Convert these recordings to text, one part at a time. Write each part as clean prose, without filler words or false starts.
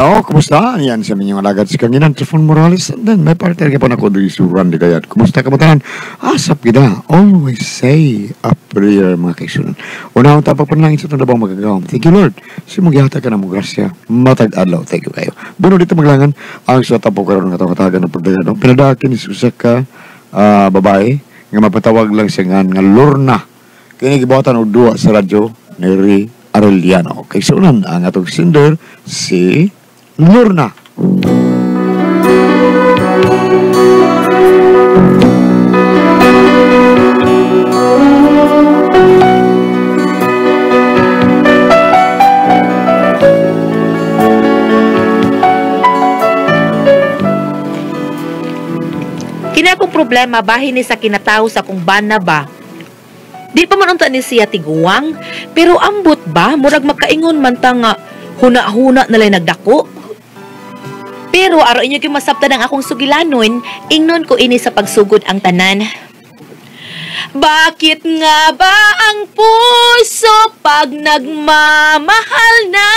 Oh, kumusta? Yan sa minyong alagad si Kanginan, Trifon Morales. And then, may partner ka pa na ko doon isuran di kayat. Kumusta ka ba tanan? Asap kita. Always say a prayer, mga kaisunan. Una akong tapak pa lang isa itong dabang magagawang. Thank you, Lord. Simugihata ka na mo, grasya. Matag-adlaw. Thank you kayo. Buno dito maglangan, ang sa tapok karoon ng katawag-katagan ng pagdayano. Pinadakin ni Susak ka, babae, nga mapatawag lang siya nga Lorna. Kaya nagibawatan o duwa sa radyo, Neri Arellano. Kaisunan, ang atong sinder, si Lorna. Kina akong problema bahin ni sa kinatao sa kung bana ba. Di pa man unta ni siya tiguwang, pero ambot ba murag makaingon man ta nga huna-huna nalay nagdako. Pero araw inyo kay masabtan ang akong sugilanon, ingnon ko ini sa pagsugod ang tanan. Bakit nga ba ang puso pag nagmamahal na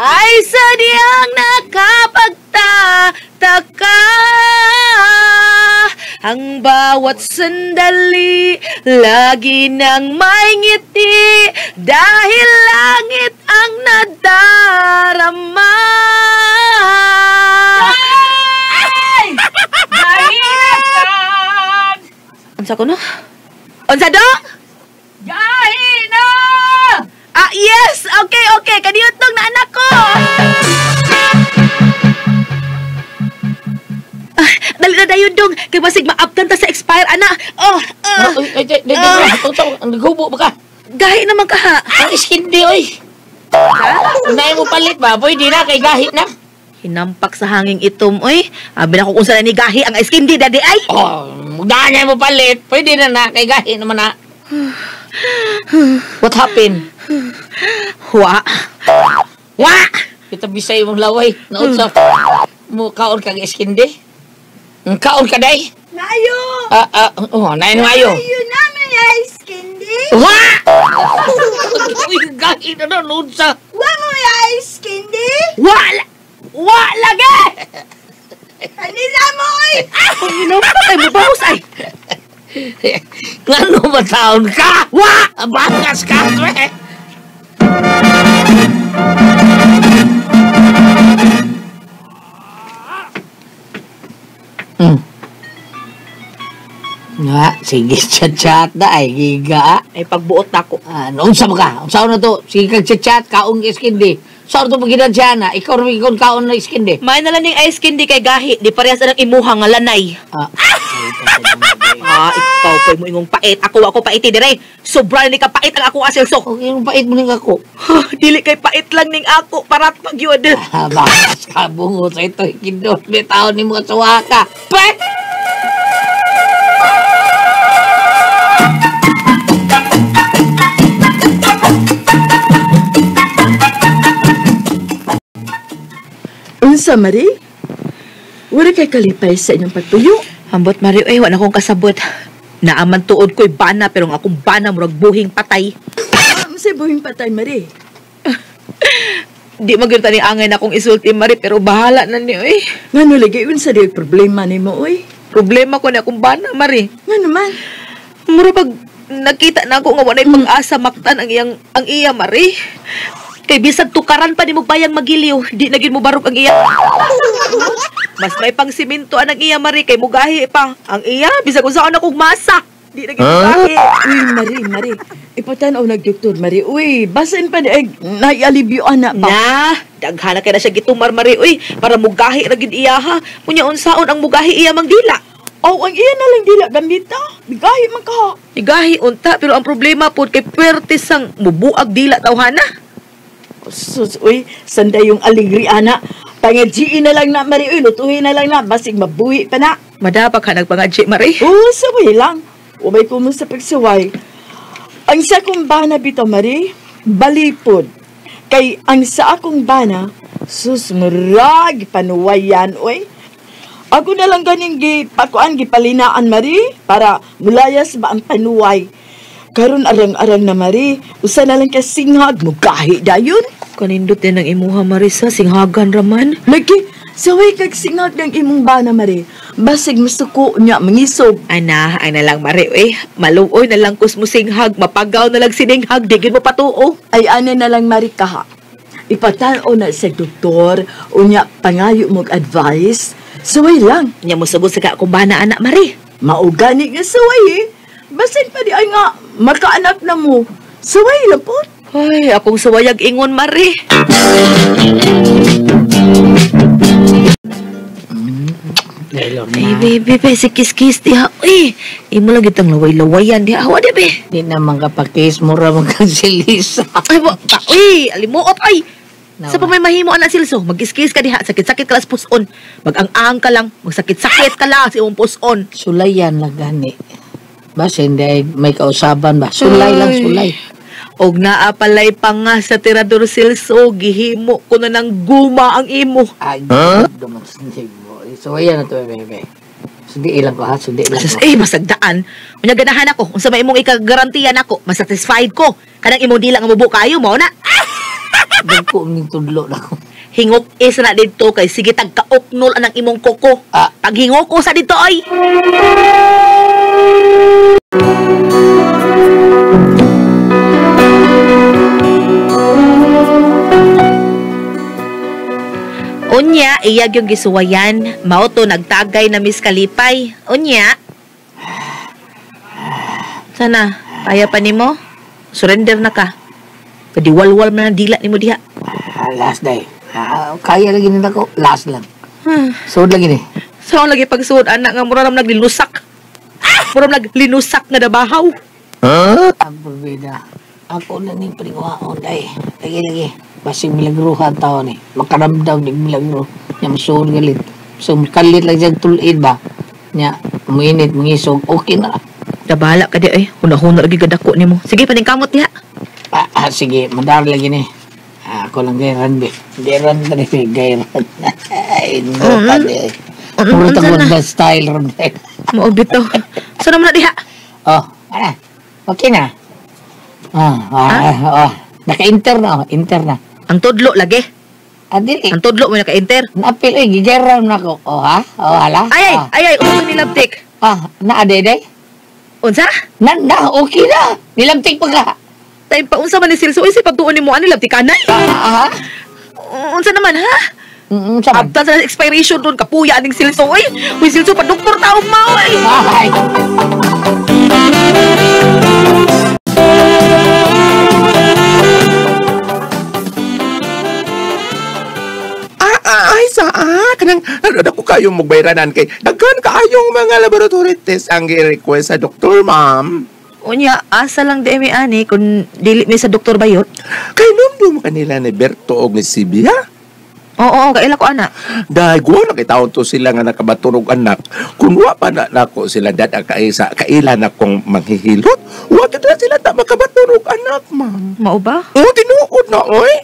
ay sadyang nakapagtataka? Ang bawat sandali lagi nang may ngiti dahil langit ang nadarama. Ay! Dahilan! Unsa ko no? Unsa dong? Gahina! Ah, yes! Okay. Kaniyotong na anak ko! Dali na dayon dong. Kaya masig ma-uptan ta sa expire, ana. Naghubo ba ka? Gahi naman ka ha. Ang iskindi, oy. Unay mo palit ba? Pwede na, kay gahi na. Hinampak sa hanging itom, oy. Abi na ko kung saan ni gahi ang ice candy, daddy, ay. Oh, mugdaan mo palit. Pwede na, kay gahi naman na. What happened? Wa. Kita bisay mong laway. Nausap. Kaon kang iskindi. Kaon ka, day? Nayo! Nayo ngayo. Nayo namin yung ice candy. Uy, gahi na doon, unsa. Wa mo yung ice candy? Wa lagi! Kanila mo eh! Ay, mabawas ay. Ngano ba taon ka? Bangas ka, tre. Nga, sige, chat-chat na ay giga. Ay, pagbuot na ko. Unsa ba ka? Unsa na to? Sige kag chat-chat, kaong iskindi. Saan to maginan siya na? Ikaw rin ikon kaon na iskindi. May nalang ning ice candy kay gahi. Di parehas ang imuha nga lanay. Ikaw pa mo ingong pait. Ako pait dire. Sobra ni ka pait ang ako asilsok. Okay, yung pait mo ning ako. Dili kay pait lang ning ako para pagyod. Bakas ka bungo sa ito. Kindot, may taon ni mga suwa ka. Pet! Unsa, Mari? Wala kay kalipay sa inyong pagtuyo. Ambot, Mario, wala akong kasabot. Naaman tuod ko'y bana, pero ang akong bana murag buhing patay. Sa buhing patay, Mari. Di maganda ni angay na akong isulti, Mari, pero bahala na niyo, Ngano lagi, unsa di problema ni mo, oy? Problema ko na akong bana, Mari. Nga naman. Mura pag nakita na ako nga walay pang-asa maktan ang iya, Mari. Kay bisag tukaran pa ni mo bayang magiliw, di nagin mo barog ang iya. Mas may pang siminto ang iya, Mari, kay mugahi pa. Ang iya, bisag usaon akong masa. Di nagin mugahi. Uy, Mari. Ipatanaw nagdoktor, Mari. Uy, basin pa ni naialibyo anak ba? Daghana kay na siya gitumar, Mari. Uy, para mugahi ra gid iya ha. Unya unsaon ang mugahi iya mang dila. Ang iya na lang dila gamita. Bigahi man ka. Bigahi unta, pero ang problema po kay pertis sang mubuag dila tawhana. Sus, uy, sanday yung aligri, ana. Pangadjiin na lang na, Mari. Uy, lutuhin na lang na. Basig mabuhi pa na. Madapa ka nagpangadji, Mari. Oo, sabay lang. Umay ko mo sa pagsuway. Ang sa akong bana bito, Mari, balipod. Kay ang sa akong bana, sus, murag, panuwayan, uy. Ako na lang ganing gipalinaan, Mari, para mulayas ba ang panuway. Karon arang-arang na, Mari. Usa na lang kasinghag, mugahi dayon. Kanindot din ang imuha, Marisa. Singhagan raman. Lagi, saway kag singag ng imong bana, Mari. Basig masuko niya, mangisog. Ana, ay na lang, Mari. Maluoy na lang kus mo singhag. Mapagaw na lang sininghag. Digin mo patuo. Ay, ano na lang, Mari, kaha. Ipatanaw na sa doktor, unya pangayo mong advice. Saway lang. Nya mo subod sa kakumbana, anak, Mari. Maugani nga saway eh. Basig pa di ay nga, makaanak na mo. Saway lang po. Ay, akong suwayag ingon, Mari. Dahil Ay, baby, si kiss-kiss diha. Uy, imo lang itang laway-lawayan diha. Awa, di, be. di naman kapakis, mura mong kang silisa. Ay, uy, alimuot, ay. Sa pa may mahimo, anak Silso, mag-kiss-kiss ka diha. Sakit-sakit ka lang sa puson. Mag-ang-ang ka lang. Magsakit-sakit ka lang sa iyong puson. Sulayan lang gani. Basta hindi ay may kausaban ba? Sulay lang, sulay. Og naapalay pa nga sa tirador Silso, gihimo ko na ng guma ang imo. Ay, duman sa mo. So, ayan na to, bebe. Sudi ilang ko, ha? Sudi ilang Sus, ko. masagdaan. Unya ganahan ako. Unsa may imong ikagarantiyan ako, masatisfied ko. Kanang imong dila nga mubo kayo mo na. Dagko ning tudlo na ko. Hingok is na dito kay sige tagkaoknol anang imong koko. Ah. Pag hingok ko sa dito ay. Unya, iyag yung gisuwayan. Mao to nagtagay na Miss Kalipay. Unya. Sana, kaya pa nimo? Surrender na ka. Kadiwalwal man ang dila nimo diha. Last day. Kaya lagi nila ko. Last lang. Sud lagi ni. So, lagi pagsuod, anak nga mura naman naglinusak. Mura naglinusak nga dabahaw. Ang problema. Ako na ni pringawaon day. Lagi. Basing milagruhan tao ni. Makaramdaw ni milagro. Nya masud galit. So, kalit lang dyan tulid ba? Nya, muinit, mangisog. Okay na. Dabahala ka di ay. Huna-huna lagi gadako nimo. Sige, paningkamot diha. Sige, madar lagi ni. Ako lang gayran be. Gayran na ni gayran. Ay, no, kadi. Puro Unsa tagod na? na style ron. Mao bitaw. So naman na diha. Oh, ana. Okay na. Naka-enter na, enter na. Ang tudlo lagi. Dili. Ang tudlo mo naka-enter. Napil, gigayran na ako. Ha? Hala? Ay, unsa nilabtik? Naade-day? Unsa? Okay na. Nilamtik pa ka. Tay pa unsa man ni Silso isip pagtuon nimo ani labtikanan? Unsa naman ha? Saman. Abtan sa expiration doon kapuya aning Silso oy. Uy Silso pa doktor taong mao ay. Ay. Ay, kanang ako kayong magbayranan kay daghan kaayong mga laboratory test ang gi-request sa doktor, ma'am. Unya, asa lang di mi ani kung dili mi sa doktor bayot? Kay nundum kanila ni Berto og ni Sibia. Oo, kaila ko ana. Dagwa na kay taon to sila nga nakabatunog anak. Kung wa pa na nako sila dada kaisa kaila na kong manghihilot. Wa na sila ta makabatunog anak, ma'am. Mao ba? Tinuod na oy.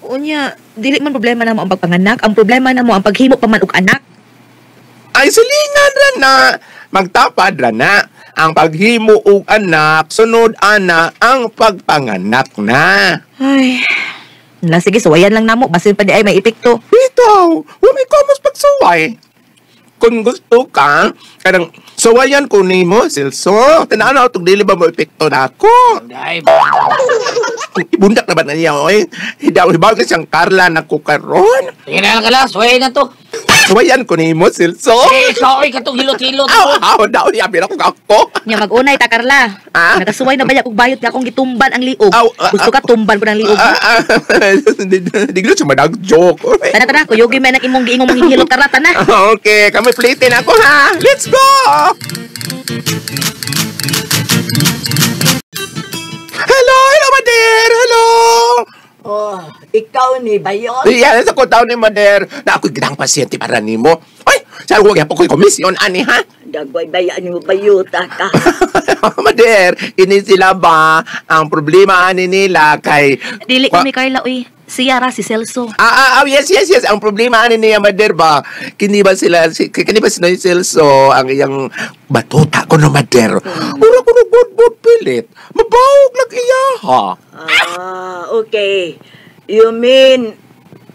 Unya, dili man problema na mo ang pagpanganak, ang problema na mo ang paghimo pa man og anak. Ay silingan ra na. Magtapad ra na. Ang paghimo og anak, sunod ana ang pagpanganak na. Ay. Sige, suwayan lang namo basin pa di ay may epekto. Bitaw, wala ko mas pagsuway. Kung gusto ka, kanang suwayan ko nimo, Silso. Tinanaw itong dili ba mo epekto na ako. Ay, Ibundak na ba na niya, oy? Hidaw-hibaw ka siyang Carla na kukaron. tingin na lang ka lang. Suway na to. Suwayan ko nimo, Silso. Ikaw, katong hilot-hilot. Aw, daw niya, pinakong ako. Nya mag-unay ta Carla. Ah? Nakasuway na ba niya kung bayot nga akong gitumban ang liog? Aw, Gusto ka tumban ko ng liog? Di ko siya madag-joke. Tana, kuyogi may nang imong giingong manghihilot Carla, tana. Okay, kami plitin ako ha. Let's go! Hello, Mader! Hello! Oh, ikaw ni Bayot? Yan, sa kutaw ni Mader na ako'y ginang pasyente para nimo. Ay, saan ko po ko'y komisyon, ani ha? Dagway bayaan ni mo Bayota ka. Mader, ini sila ba ang problema ani nila kay... Dili kami Carla, uy. Siya ra si Celso. Yes. Ang problema ani niya, Mader ba? Kini ba sila si Celso ang iyang batuta ko no, Mader? Ura ko no good pilit. Mabawog lang iya, ha? Okay. You mean,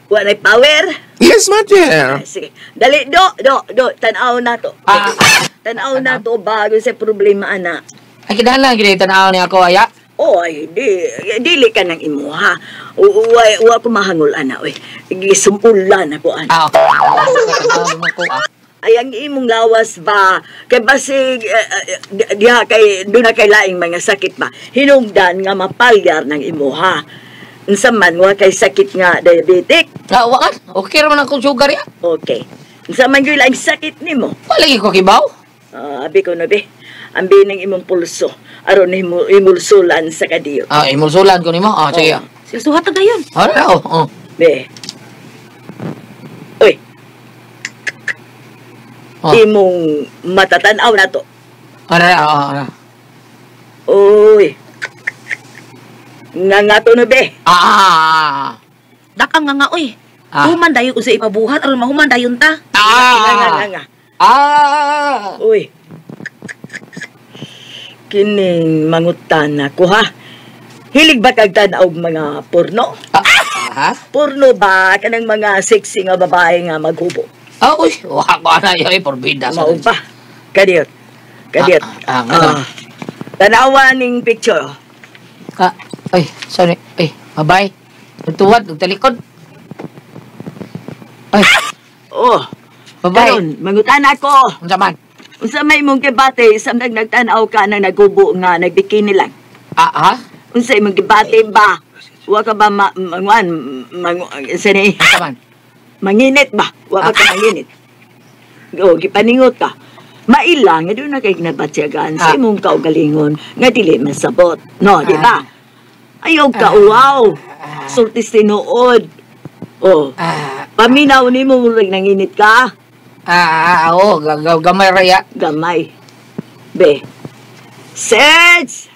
walay power? Yes, mother. Sige. Dali, do, tanaw na to. Tanaw na to bago sa problema, ana. Ay, kinahanglan, kinahitanaw niya ako, aya. Oy, dili ka nang imo, ha? Wa ko mahangol, ana, oy. Gisumpulan ako, ana. Okay. Kinahanglan mo ko, Ay, ang imong lawas ba? Kay basig, diha kay, doon na kay laing mga sakit ba? Hinungdan nga mapalyar ng imo, ha? Unsa man, wa kay sakit nga diabetic. Wakan, okay raman akong sugar, ya. Okay. Unsa man yung laing sakit nimo? Palagi ko kibaw. Abi ko na, be. Ambi ng imong pulso. Aron imulsulan sa kadiyo. Imulsulan ko nimo. Sige. Sige, suhat na dayon. Oh. Be. Uy, imong matatanaw na to. Uy. Nga to na, be. Dakang nga oy. Human dayon usay ipabuhat aron mahuman dayon ta. Nga. Uy. Kining mangutan ako, ha? Hilig ba kag tanaw mga porno? Porno ba? Kanang mga sexy nga babae nga maghubo? Uy, wako na yun, porbida. Mao pa. Kadiyot. Tanawa ning picture. Ay, sorry. Ay, mabay. Nagtuwad, nagtalikod. Ay, Babay. Karon, mangutan ako. unsa man? Unsa may imong gibate samtang nagtanaw ka na naghubo nga nagbikini lang? Unsa imong gibate ba? Wa ka ba sini? Unsa man? Manginit ba? Wa ka manginit. Gipaningot ka. Mailang, nga doon na kayo nabatsyagan sa imong kaugalingon nga dili masabot. No, di ba? Ayaw ka, wow! Sultis tinuod. Paminaw ni mo murag nanginit ka? Gamay raya. Gamay. Be. Serge!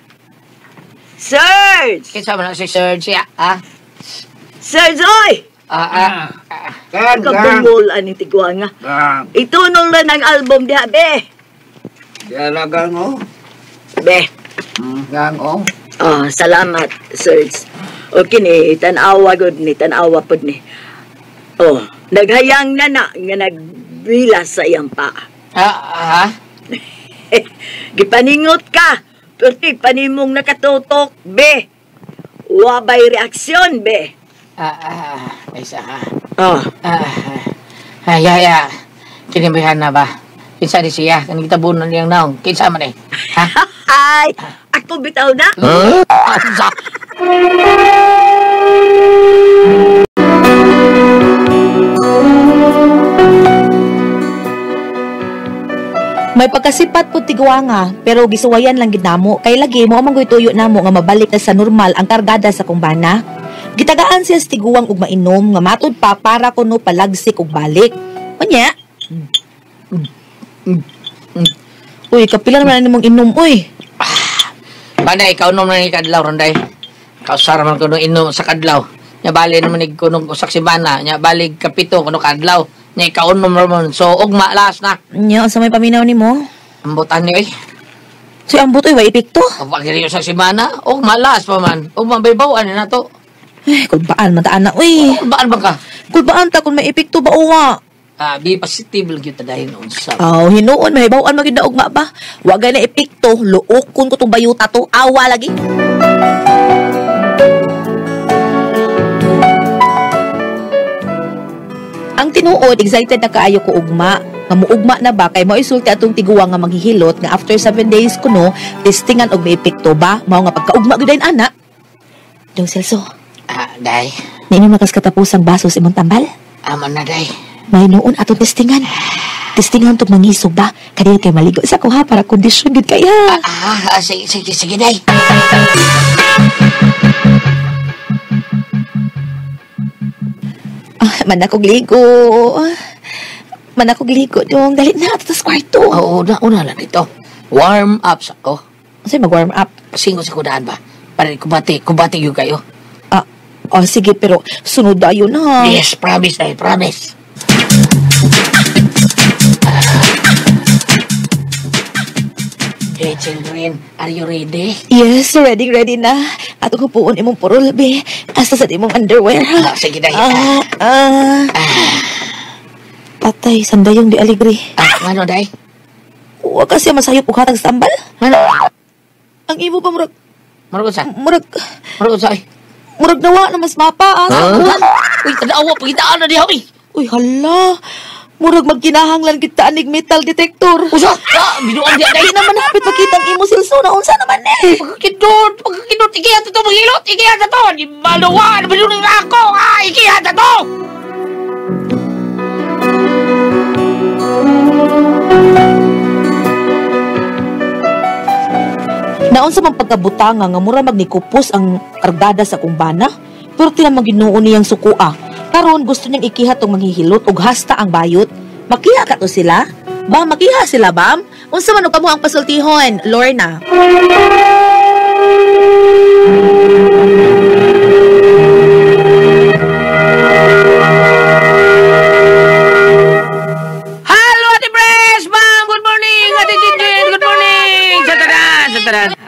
Kinsa man si Serge, ya? Serge, oy! Kabungol ani tigwa nga. Itunol na ng album diha, be. Dialagang o. Be. Gang o. Salamat, Serge. Okay ni, tanawa god ni, tanawa pod ni. Naghayang na nga nagbilas sa iyang pa. Gipaningot ka. Perti panimong nakatutok, be. Wabay reaksyon, be. Isa ka. Oh. Kinimbihan na ba? Kinsa di siya? Kanang gitabunan niyang naong. Kinsa man eh? Ha? Ay, ako bitaw na. May pagkasipat po tigwa nga, pero gisuwayan lang gid namo kay lagi mo amang tuyo namo nga mabalik na sa normal ang kargada sa kumbana. Gitagaan siya sa tiguwang ug mainom nga matud pa para kuno palagsik ug balik. Unya. Uy, kapila naman nimong inom, uy. Banday, ikaw nom na ni kadlaw, Ronday. Kausara man kuno inom sa kadlaw. Nya bali naman ni kuno usak si bana. Nya balig kapito kuno kadlaw. Nya ikaw nom naman. So, ugma las na. Nya, sa may paminaw nimo? Ambutan ni, Si ambot, uy, wa ipikto. Ang pagkiriyo sa si bana, ugma las pa man. Ugma baybawan na to. Kulbaan man taan na, uy. Baan ba ka? Kulbaan ta kung may epekto ba uwa. Be positive lang kita dahil unsa. Hinuon, mahibawan maganda ugma ba? Wagay na epekto, luokon ko tong bayuta to, awa lagi. Ang tinuod, excited na kaayo ko ugma. Nga muugma na ba, kay mo isulti atong tiguwa nga maghihilot, nga after 7 days kuno, testingan og may epekto ba? Mao nga pagkaugma gyud ana. Dong Celso. Day. Nini makas katapusang baso sa imong tambal? Aman na, day. May noon atong testingan. Testingan itong mangisog ba? Kanina kayo maligo sa ko ha, para kondisyon gid kaya. Sige, day. Manakog ligo. Manakog ligo dong. Dali na, ato sa kwarto. Una lang dito. Warm up sa ko. Sa'yo mag-warm up? Singo sa kudaan ba? Para kubati yung kayo. Sige, pero sunod na yun ha. Yes, promise, day, promise. Hey, children, are you ready? Yes, ready na. At ko puon imong purol, be. Asa sa imong underwear, ha? Sige na. Tatay, sandayong di aligri. Ano, day? Huwag kasi masayop o katag sambal. Ano? Ang imo pa murag, Marunong sa? murag Ay. nawa na mas mapa, Uy, tanawa, pagitaan na di ako, Uy, hala. Murag magkinahanglan kita anig metal detector. Usa! Binuang di Dahil naman hapit makitang imo silso na unsa naman eh. Pagkakindot, ikiyat na to, magilot, ikiyat na to! Di malawan, binuang na ako, ikiyat na to! Naon sa mga pagkabutanga nga mura magnikupos ang kargada sa akong bana, pero tinamang ginuon niyang sukua. Karon gusto niyang ikiha tong manghihilot og hasta ang bayot. Makiha ka to sila? Ba, makiha sila, bam? Unsa man og kamo ang pasultihon, Lorna? Hello, Ate Pres! Ma'am, good morning! Ate Jinjin, good morning! Satanan!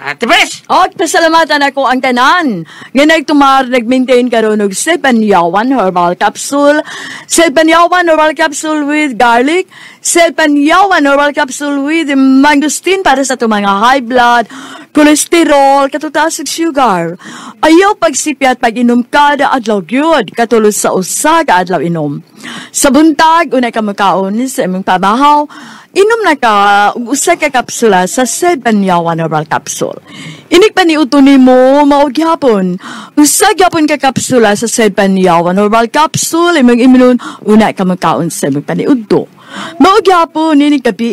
Ate Pres! At pasalamatan ako ang tanan. Nga nagtumar, nag-maintain karon og 7 yawan herbal capsule. 7 yawan herbal capsule with garlic. 7 yawan herbal capsule with mangosteen para sa itong mga high blood, cholesterol, katutaas og sugar. Ayaw pagsipyat pag-inom kada adlaw gyud katulad sa usa ka adlaw inom. Sa buntag, unay ka makaon sa imong pabahaw, inom na ka og usa ka kapsula sa 7 yawan herbal capsule. Inig pa ni utuni mo maog gyapon. Usa gyapon ka kapsula sa 7 yawan herbal capsule imong immune unay ka makaon sa imong paniudto. Maog gyapon inig kapi.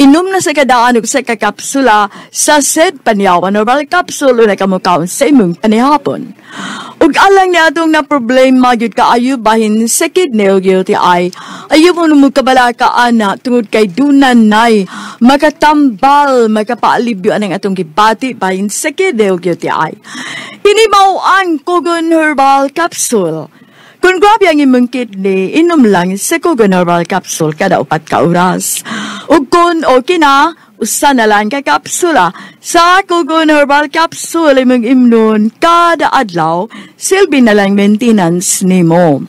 Inom na sa kadaan og usa ka kapsula sa 7 yawan herbal capsule unay ka makaon sa imong panihapon. Ug alang ni atong na problema gyud kaayo bahin sa kidney o UTI, ayaw mo nung magkabala ka ana tungod kay dunanay makatambal makapaalibyo anang atong gibati bahin sa kidney o UTI. Hinimaw ang Kogon Herbal Capsule. Kung grabe ang imong kidney, inom lang sa Kogon Herbal Capsule kada 4 ka oras. Ug kung okay na, usa na lang ka kapsula sa Kogon Herbal Capsule imong imnon kada adlaw, silbi na lang maintenance nimo.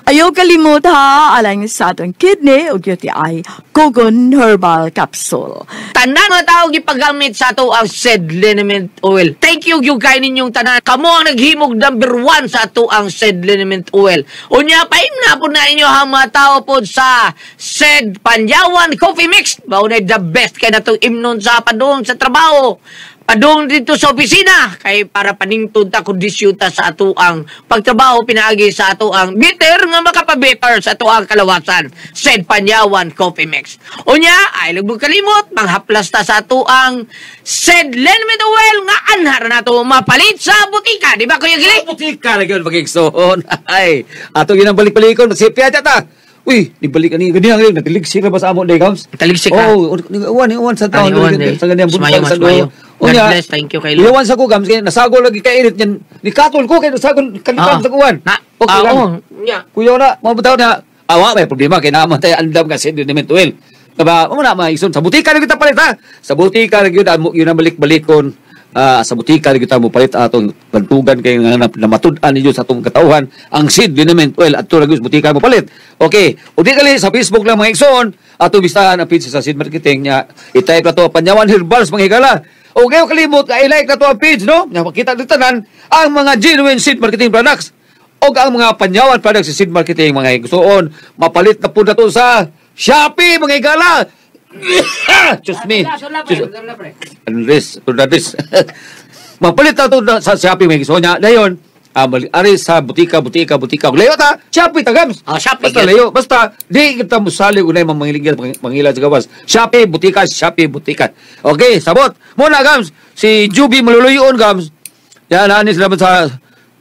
Ayaw kalimot ha, alang sa atong kidney o UTI, Kogon Herbal Capsule. Tanan nga tao gipagamit sa ato ang SED liniment oil. Thank you kay ninyong tanan. Kamo ang naghimog number 1 sa ato ang SED liniment oil. Unya paim na po na inyo ang mga tao po sa SED Panyawan Coffee Mix. Maunay the best kay natong imnon sa padung sa trabaho. Padung dito sa opisina kay para paningtod ta kondisyon ta sa ato ang pagtrabaho pinaagi sa ato ang bitter nga makapabetter sa ato ang kalawasan. SED Panyawan Coffee Mix. Unya, ay lugbo kalimot, manghaplas ta sa ato ang SED liniment oil nga anhar na to mapalit sa butika. Di ba Kuya Gili? Butika na yun, magigsoon. Ay, ato yun ang balik-balikon. Sipya ta. Uy, nibalik ani ganyan ngayon, nagaligsik na ba sa amo day Gams? Taligsik ka. Oh, iwan sa taon sa ganyan Sumayo, buntag sa sumayo. duo. God bless, thank you kay Lord. Iwan sa ko Gams, kaya nasagol lagi kay init yan. Nikatol ko kay nasagol kalipan sa kuwan. Okay lang. Kuya na, mabutaw na. Awa, may problema kay naman tayo andam kasi liniment oil. Kaba, mo na maison sa butika na kita palit ha. Sa butika na yun ang balik-balikon. Sa butika rin kita mo palit atong bantugan kay namatud-an ninyo sa atong katauhan ang SED liniment oil at ito sa butika mo palit. Okay, o di kali sa Facebook lang mga igsoon ato bistahan ang page sa SED Marketing niya itype na to Panyawan Herbals mga higala. Okay, kalimot i-like na to ang page no nga makita dito tanan ang mga genuine SED Marketing products o ang mga Panyawan products sa SED Marketing mga igsoon mapalit na po na to sa Shopee mga higala. Just me. Andres. Mapalit na ito sa Shopee may gusto niya. Dayon, ari sa butika. Layo ta, Shopee ta Gams. Shopee. Basta layo. Basta, di kita musali unay mangilan sa gawas. Shopee, butika. Okay, sabot. Muna Gams, si Juby maluluyon Gams. Yan, anis naman sa...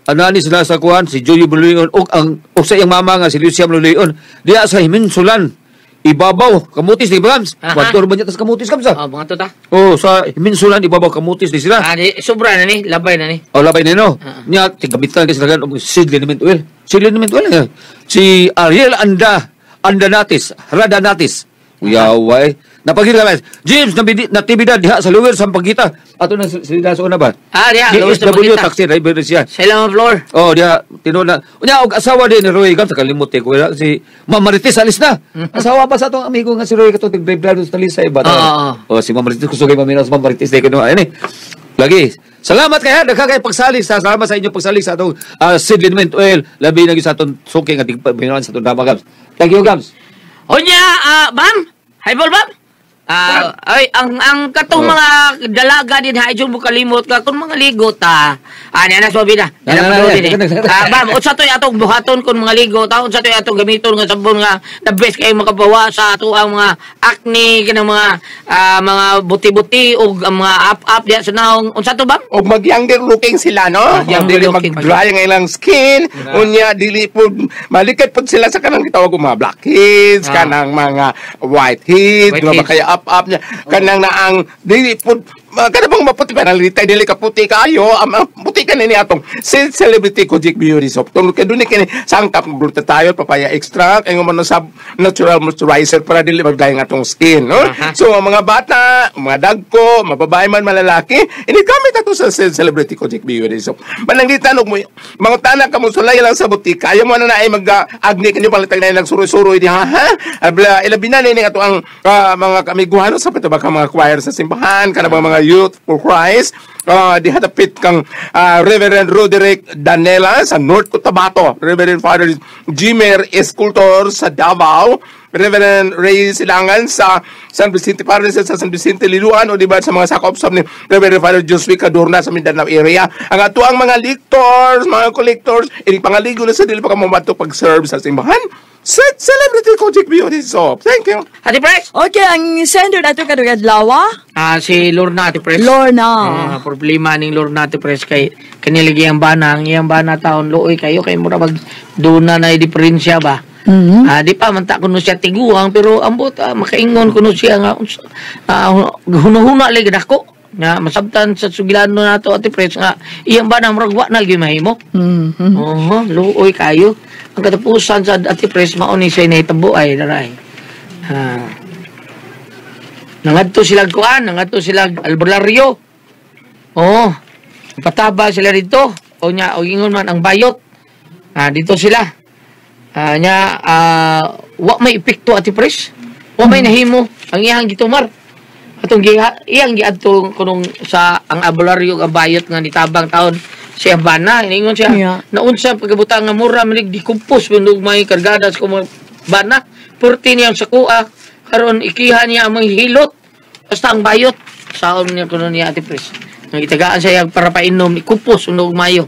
Ananis sila sa kuhan, si Juby maluluyon. O sa iyang mama nga, si Lucia maluluyon. Diya sa Himinsulan. Ibabaw, kamutis di ba Gams? Bator ba niya tas kamutis Gams mga to ta. sa Himinsulan, ibabaw kamutis di sila. Sobra na ni, labay na ni. Labay na no. Nya, tigabitan kasi sila SED liniment oil. SED liniment oil. Si Ariel Radanatis. Uyaway. Napagita ba? James, natibida diha sa lugar sa pagkita. Ato na sila sa una ba? Diha, lugar sa DSW pagkita. taxi driver na siya. Sa ilang floor. Oh, dia tinuna. Unya og asawa din ni Roy Gam sa kalimot ko si Ma'am Marites alis na. Asawa pa sa atong amigo nga si Roy kato tig-drive sa Talisay ba? Oh, si Ma'am Marites kusugay maminaw sa Ma'am Marites day kuno ani. Lagi. Salamat kay dagha kay pagsalik sa salamat sa inyong pagsalik sa atong Sidlin Oil labi na sa atong suki nga tigpaminan sa atong Dama Gams. Thank you Gams. Unya, ma'am. Highball, ma'am. Ay, ang katong mga dalaga din ha, mo kalimot ka, kung mga ligot na sabi na. Ma'am, unsa to atong buhaton kung mga ligot unsa to atong gamiton nga sabon nga the best kay makabawa sa ato ang mga acne kanang mga buti-buti o mga up diya sa naong unsa to ba? Og mag-younger looking sila, no? Dili mag-dry ang ilang skin. Unya, dili po, malikat po sila sa kanang gitawag mga blackheads, kanang mga whiteheads, mga kaya up niya. Kanang na ang, dili po, kada bang maputi pa nalitay, dili ka puti kayo, puti ka nini atong celebrity Kojic Beauty Soap. Tungkol ka doon kini sangkap gluta tayo, papaya extract, ay mo sa natural moisturizer para dili magdayang atong skin, no? So, mga bata, mga dagko, mababae man malalaki, inigamit ato sa celebrity Kojic Beauty Soap. Manangitan og mo, mga tanak ka mo sulay lang sa butika, ayaw mo na ay mag-agni kanyo palitag na nagsuroy-suroy di ha? Ilabi na nini ato ang mga kamiguhan sa pito baka mga choir sa simbahan, kana ba mga Youth for Christ, dihatapit kang Reverend Roderick Danela sa North Cotabato, Reverend Father Jimer Escultor sa Davao, Reverend Ray Silangan sa San Vicente Parish sa San Vicente Liluan o diba sa mga sakop ni Reverend Father Josue Cadorna sa Mindanao area. Ang ato ang mga lictors, mga collectors, ini pangaligo na sa dili pa ka mamato pag-serve sa simbahan. Celebrity Kojic Beauty Soap. Thank you. Ate Pres? Okay, ang sender nato kadugad lawa. Si Lorna Ate Pres. Lorna. Problema ning Lorna Ate Pres kay kaniligi ang bana, ang iyang bana taon luoy kayo kay mura mag duna na diferensya ba. Di pa man ta kuno siya tiguang pero ambot makaingon kuno siya nga hunahuna lagi dako nga masabtan sa sugilano nato Ate Pres nga iyang bana murag wa na gyud mahimo. Luoy kayo. Ang katapusan sa Ate Pres mao ni siya nahitabo ay daray. Nangadto sila kuan, nangadto sila albularyo. Pataba sila dito. O ingon man ang bayot. Dito sila. Wa may epekto Ate Pres. Wa may nahimo ang iyang gitumar. Atong iyang giadto kunong sa ang albularyo ang bayot nga nitabang taon siya bana, iningon siya, naunsa pagkabuta nga mura, manig dikumpos, pinug may kargada sa kumang bana, purti niyang sakua, karon ikiha niya ang mga hilot, basta ang bayot, saon niya kuno niya Ate Pres. Nang itagaan siya para painom, ikumpos, pinug mayo.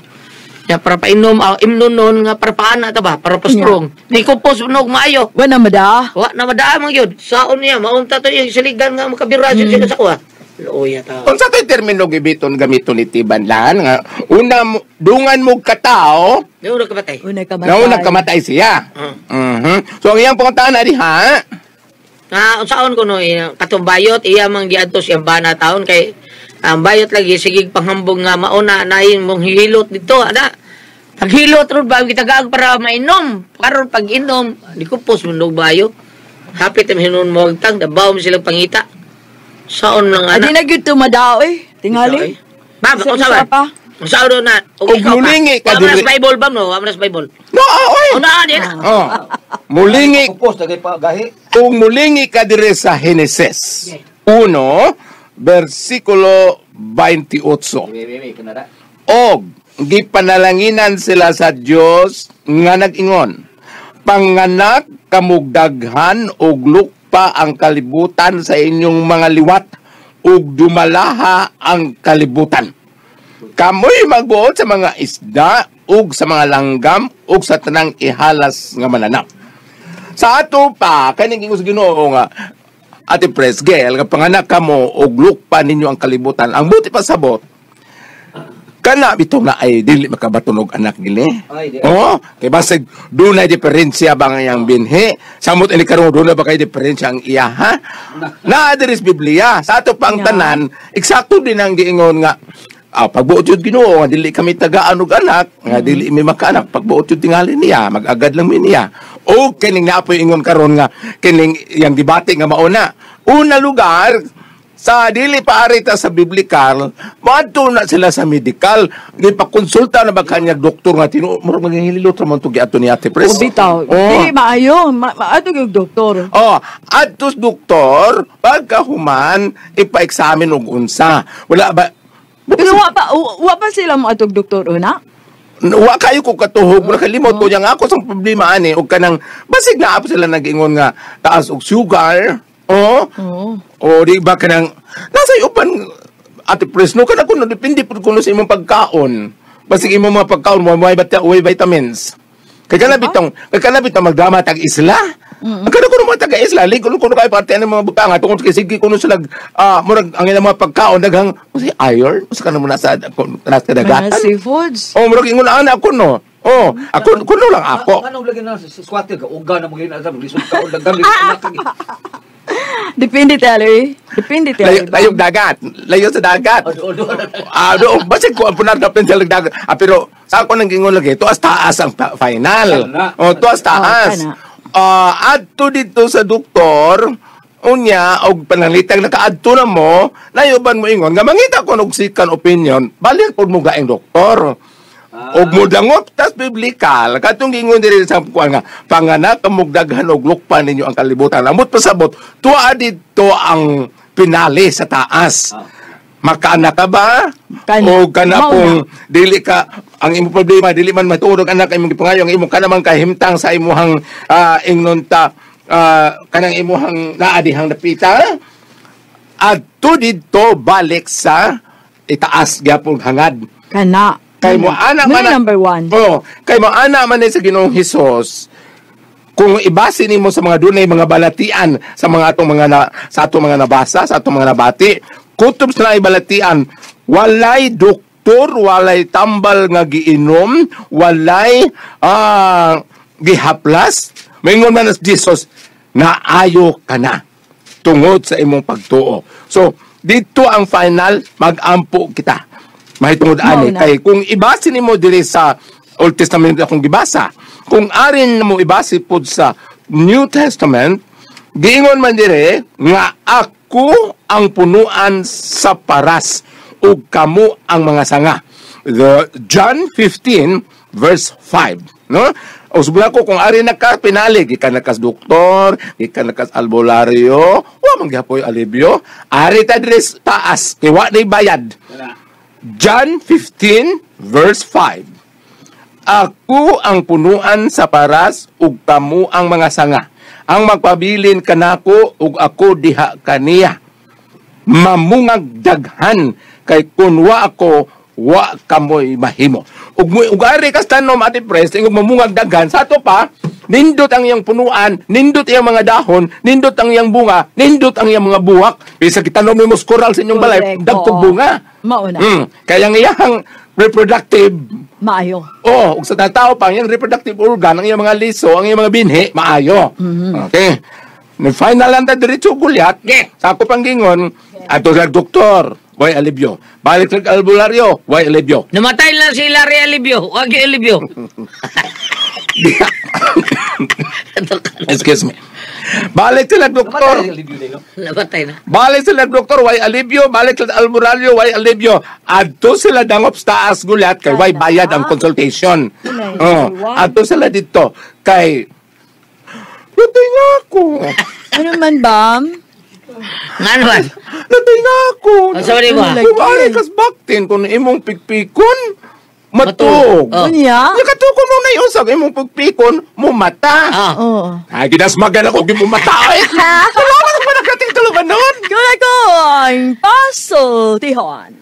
Ya, para painom, imnunon nga para paana ta ba, para pastrong. Dikumpos, pinug mayo. Wa na mada. Wa na mada man yun. Saon niya, maunta to yung siligan nga makabirasyon siya sa sakua. Looya ta. Kung sa to'y termino gamiton ni Tibanlan, nga, dungan mo katao, Nauna kamatay. naunang kamatay siya. So, ang iyang panguntaan na diha, Unsaon ko no, katong bayot, iya mang giadto siyang bana taon, kay ang bayot lagi, sigig panghambog nga mauna, nahin mong hilot dito, paghilot ron ba, kitagaag para mainom, karon pag inom, di ko pos mundog bayo, hapit ang hinun mo agtang, dabaw mo silang pangita. Saon lang Adi na gyud tumadaw tingali. Bam, unsa ba? Unsaon na? Og mulingi ka diri. diri. Bible bam no, amras Bible. No, oy. Una din. Mulingi, Kupos dagay pa gahi. kung mulingi ka diri sa Genesis 1, versikulo 28. Og gipanalanginan sila sa Dios nga nag-ingon, panganak kamugdaghan og lupa ang kalibutan sa inyong mga liwat ug dumalaha ang kalibutan. Kamoy magbuot sa mga isda ug sa mga langgam ug sa tanang ihalas nga mananap. Sa ato pa kaning ingos Ginoo nga Ate Pres, gel nga panganak kamo og lupa ninyo ang kalibutan. Ang buti pa sabot kana bitaw na ay dili makabatunog anak gini. Kay basig dunay diferensya ba nga yang binhi? Samot ini karon dunay ba kay diferensya ang iya ha? Na diri sa Biblia, sa ato pang tanan, eksakto din ang giingon nga pagbuot yun Ginoo, nga dili kami tagaan og anak, nga dili mi makaanak, pagbuot yun tingali niya, mag-agad lang mi niya. O kining naapoy ingon karon nga kining yang debate nga mauna. Una lugar, sa dili paarita sa biblikal, maadto na sila sa medical, gipakonsulta na ba kanya doktor nga murag maghihilot ra man to giadto ni Ate Pres. Bitaw. Di maayo, maato yung doktor. Adtos doktor, pagkahuman ipa-examine og unsa. Wala ba Pero wa pa sila mo atog doktor una? Wa kayo ko katuhog, wala kalimot ko yang ako sang problema ani og kanang basig na sila nag-ingon nga taas og sugar. O di ba kanang nasa upan Ate Presno kana kuno depende pud kuno sa imong pagkaon. Basig imong mga pagkaon mo may vitamins. Kay kana bitong magdrama tag isla. Ang kana kuno mga taga isla, kuno kay parte ng mga butanga tungod kay sige kuno sila murag ang ilang mga pagkaon daghang si iron, usa kana mo nasa kadagatan. Mga seafoods. Murag ingon ana kuno. Ako kuno lang ako. Ano lagi na sa squatter ka uga na mo gyud asa lisod ka og dagang Depende tali. Layog dagat. Layo sa dagat. Basig ko ang punar na sa dagat. Pero sa ako nang gingon lagi, tuas taas ang final. Tuas taas. Adto dito sa doktor, unya, og panalitang nakaadto na mo, layuban mo ingon, nga mangita ko ng sikan opinion, balik po mo gaing doktor. Og mudangot tas biblikal katong gingon diri sa kuan nga panganak kamugdaghan og lukpan ninyo ang kalibutan amot pasabot tuwa dito ang pinali sa taas makaanak ka ba o kana pong dili ka ang imong problema dili man matuod anak imong gipangayo ang imong kanamang kahimtang sa imong ingnon ta kanang imong naadihang napita adto dito balik sa itaas gyapon hangad Kana. Kay mo ana man number 1. Kay mo ana man sa Ginoong Hesus. Kung ibase nimo sa mga dunay mga balatian sa mga atong sa atong mga nabasa, sa atong mga nabati, kutob sa ibalatian, walay doktor, walay tambal nga giinom, walay gihaplas. Mingon man as Jesus na ayo kana tungod sa imong pagtuo. So, dito ang final, mag-ampo kita. Mahitungod ani kay kung ibase nimo diri sa Old Testament akong gibasa, kung arin mo ibase pud sa New Testament, giingon man dire nga ako ang punuan sa paras ug kamo ang mga sanga. John 15 verse 5, no? O subukan ko kung arin na ka pinali, gikan na kas doktor, gikan na kas albularyo, wa man gyapon alibyo, ari ta diri taas, kay wa nay bayad. John 15 verse 5. Ako ang punuan sa paras ug kamo ang mga sanga. Ang magpabilin kanako ug ako diha kaniya. Mamungag daghan kay kun wa ako wa kamoy mahimo. Ug ari kas tanom Ate Pres, ug mamungag daghan sa ato pa nindot ang iyang punuan, nindot iyang mga dahon, nindot ang iyang bunga, nindot ang iyang mga buwak. Bisa kitanom mo skoral sa inyong balay, dagkog bunga. Mauna. Kaya ang iyang reproductive maayo. ug sa tao pa, ang iyang reproductive organ, ang iyang mga liso, ang iyang mga binhi, maayo. Okay. Final lang ta diretso gulyat. Sa ako pang gingon, ato sa doktor, way alibyo. Balik sa albularyo, way alibyo. Namatay lang si Larry Alibyo. Wag yung Alibyo. Excuse me. Balik sila doktor. Namatay na. Balik sila doktor, way alibyo. Balik sila albularyo, way alibyo. Adto sila dangop sa taas gulyat kay way bayad ang consultation. Adto sila dito kay natay nga ako. Ano man ba? Nga naman. Natay nga ako. Sorry ba? Kung ari kas baktin, kung imong pikpikon, matuog. Unya? Nakatukon mo na yung sa imong pagpikon, mo mata. Ay, ginasmagan ako, mo mata. Wala ka naman nakating tulugan nun. Kaya ko ang paso, Tihon.